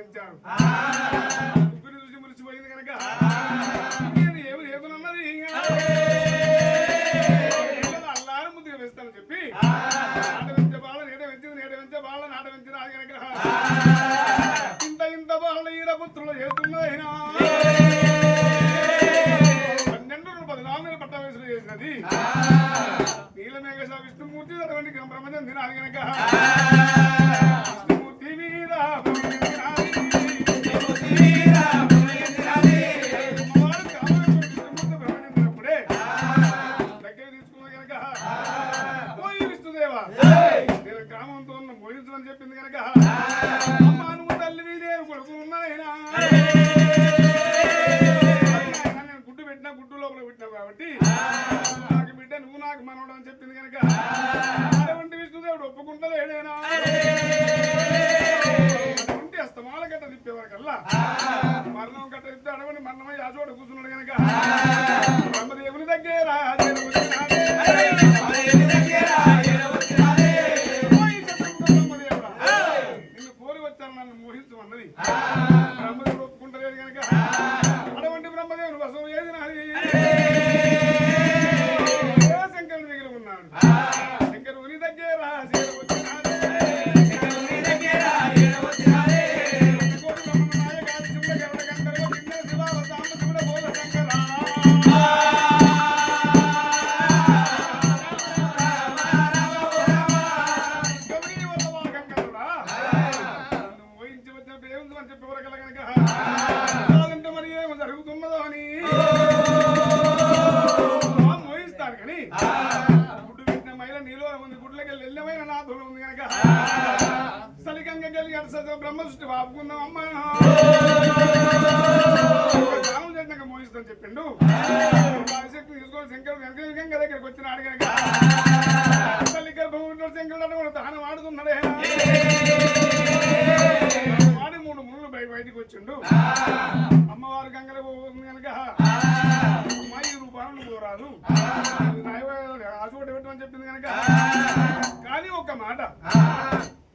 ఆవిష్కరించారు. ముగ్గురు చూసి మురిసిపోయింది కనుక నేను ఏమి లేకున్నది అల్లారు ముద్దుగా వేస్తానని చెప్పి నాట వెంచే బాల నేట వెంచింది, నేట వెంచే బాల నాట వెంచిన అది కనుక ఇంత ఇంత బాల ఈరపుత్రులు చేస్తున్నాయినా 12 పట్ట వయసులో చేసినది నీలమేఘ విష్ణుమూర్తి అటువంటి బ్రహ్మజం తినాలి కనుక విష్ణుమూర్తి మీద బ్రహ్మజంప్పుడే దగ్గర తీసుకున్నా కనుక పోయి విష్ణుదేవా నేను గ్రామంతో ఉన్న మోహించమని చెప్పింది కనుక అమ్మా నువ్వు తల్లివి నేను కొడుకు ఉన్నానైనా గుడ్డు లోపల పెట్టినావు కాబట్టి నాకు బిడ్డ నువ్వు నాకు మనవడు అని చెప్పింది కనుక అటువంటి విష్ణుదేవుడు ఒప్పుకుంటలేడేనా అటువంటి అస్తమాల గట్ట తిప్పేవారికల్లా మరణం గట్ట తిప్పి అడవని మరణమై ఆ చోట కూర్చున్నాడు కనుక బ్రహ్మదేవుని దగ్గర నిన్ను కోరి వచ్చాను నన్ను మోహించమన్నది బ్రహ్మదేవుడు ఒప్పుకుంటలేడు కనుక అటువంటి బ్రహ్మదేవుడు వసం ఏది నాది శంకరుని దగ్గర ఉన్నాడు. శంకరుని దగ్గర మోహించి వచ్చినప్పుడు ఏముందని చెప్పేవరకల కనుక కాదంటే మరి ఏమో జరుగుతున్నదో అని మోహిస్తాడు కానీ గుడ్డు పెట్టిన మహిళ నీలో ఉంది, గుడ్లకి వెళ్ళమైన నా దూరం ఉంది కనుక సలికంగా కలిగి బ్రహ్మ సృష్టి బాపుకుందాం అమ్మా గ్రామం చేసినాక మోహిస్తాను చెప్పిండు. శక్తి తీసుకొని శంకరుడు వెనక దగ్గరికి వచ్చినాడు కనుక తల్లి గర్భం ఉంటాడు శంకరుడు కూడా తాను వాడుతున్నాడే వాడి 3 ముళ్ళు బయటికి వచ్చిండు. అమ్మవారు గంగలు పోతుంది కనుక అమ్మాయి రూపాయలు పోరాదు ఆ చోట పెట్టమని చెప్పింది కనుక కానీ ఒక్క మాట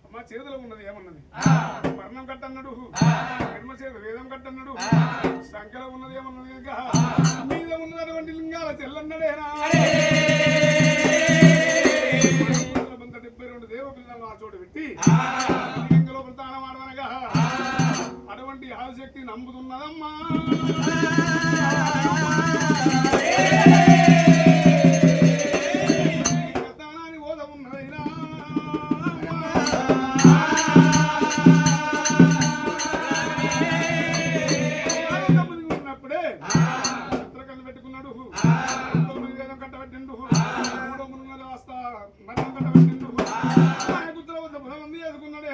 అమ్మ చేతిలో ఉన్నది ఏమన్నది వర్ణం కట్టన్నాడు, నిర్మ చేతి వేదం కట్టన్నాడు, సంఖ్యలో ఉన్నది ఏమన్నది కనుక మీద ఉన్నటువంటి లింగాల తెల్లన్నడేనా 72 దేవపిల్లలు ఆ చోట పెట్టి లోపల తానం ఆడవనగా అటువంటి ఆశక్తి నమ్ముతున్నదమ్మా తానాన్ని ఓద ఉన్నదైనా ఉన్నప్పుడే చిత్రకన్ను పెట్టుకున్నాడు, వేదం కట్టబెట్టిండు, 3 మునుగలు వస్తా మరణం కట్టబెట్టిండు, గుర్తుల వద్ద బుధమంది ఎదుకున్నాడు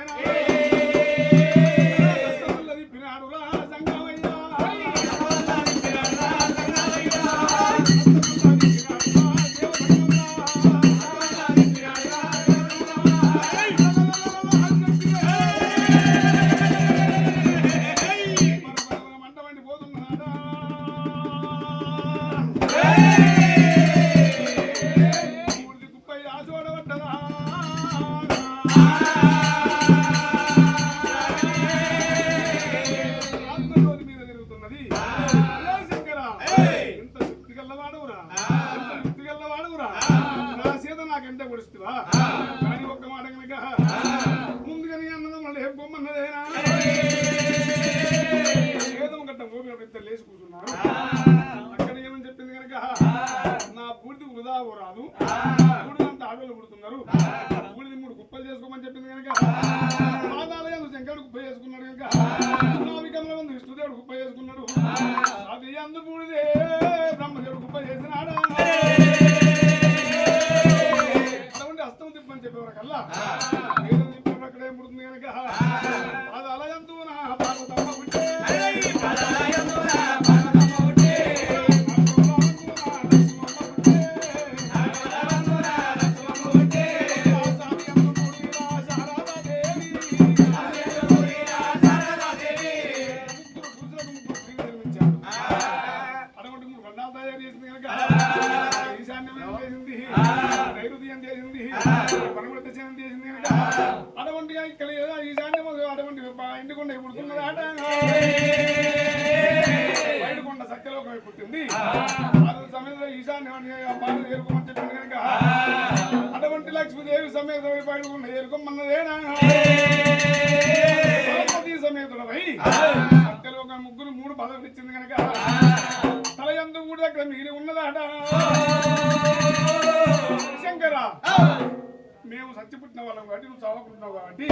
పినాడురా సంగమయ్యా మంట వండి పోతున్నాడా కుప్పై ఆ చూడబడ్డదా ఆత్మజ్యోతి మీద తిరుగుతున్నది. శంకర ఇంత శక్తి గల్లవాడురా, ఇంత శక్తి గల్లవాడురా, నా చేత నాకెంత పొడుస్తువా కానీ ఒక్క మాట కనుక ముందుగా నీ అన్నదం మళ్ళీ ఏం పొమ్మన్నదేనా ఏదో గట్ట మోపిన పెద్ద లేచి కూర్చున్నారు. అక్కడ ఏమని చెప్పింది కనుక నా బూడిది వృధా రాదు, బూడిదంతా ఆడవాళ్ళు పుడుతున్నారు, బూడిది 3 కుప్పలు చేసుకోమని చెప్పింది కనుక పాదాలయం శంకరుడు కుప్ప చేసుకున్నాడు కనుక నావికంలో ఉంది విష్ణుదేవుడు కుప్ప చేసుకున్నాడు, అది అందు బూడిదే బ్రహ్మదేవుడు కుప్ప చేసినాడా అటువంటి హస్తం తిప్పని చెప్పేవరకల్లా ఏదో తిప్పేవారు అక్కడ ఏం పుడుతుంది కనుక పాదాలయంతో నా పార్వతమ్మ పుట్టే ఈశాన్యం చేసింది, నైరుతి చేసింది, పరమృత చేసింది కనుక బయటకొండ సత్యలోకమై పుట్టింది. సమయంలో ఈశాన్య బాధ ఏరుకోమని చెప్పింది కనుక అటువంటి లక్ష్మీదేవి సమేతమై బయటకొండ ఏరుకోమన్నదేనా సమేతుడమై సత్యలోకం ముగ్గురు 3 పదవులు ఇచ్చింది కనుక తల ఎందు 3 దగ్గర మిగిలి ఉన్నదాట. శంకర మేము సత్య పుట్టిన వాళ్ళం కాబట్టి నువ్వు చదువుకుంటున్నావు కాబట్టి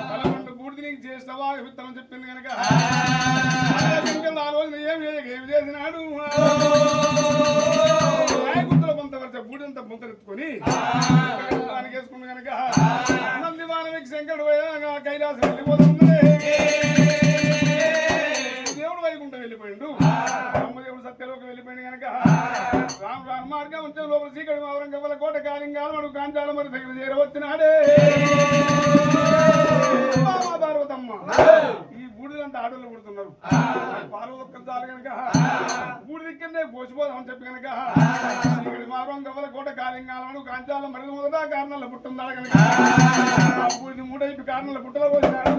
తలకొండ బూడిది నీకు చేస్తావా విత్తనం చెప్పింది కనుక శంకర్ ఆ రోజున ఏమి చేసినాడు గుంతల బొంత వరచ బూడిదంతా బొంతెత్తుకొని దానికి వేసుకున్న కనుక నంది మానవికి శంకరుడు కైలాసం వెళ్ళిపోతున్నదే. దేవుడు వైకుంఠం వెళ్ళిపోయిండు. బ్రహ్మదేవుడు సత్యలోకి వెళ్ళిపోయింది కనుక రామ మార్గం ఉంటే లోపల శ్రీకడి ఔరంగవల కోట కాలింగాలమడు కాంచాల మరి దగ్గర చేరవచ్చినాడే. పార్వతమ్మ ఈ బూడిదంతా ఆడోళ్ళు పుడుతున్నారు. పార్వతొక్కలు చాలు కనుక బూడి దిక్కనే పోసిపోదామని చెప్పి కనుక శ్రీకడి ఔరంగవల కోట కాలింగాలమడు కాంచాల మరి మొదట కారణాల పుట్టుందా కనుక ఆ బూడిని 3 కారణాల పుట్టలో పోసినాడు.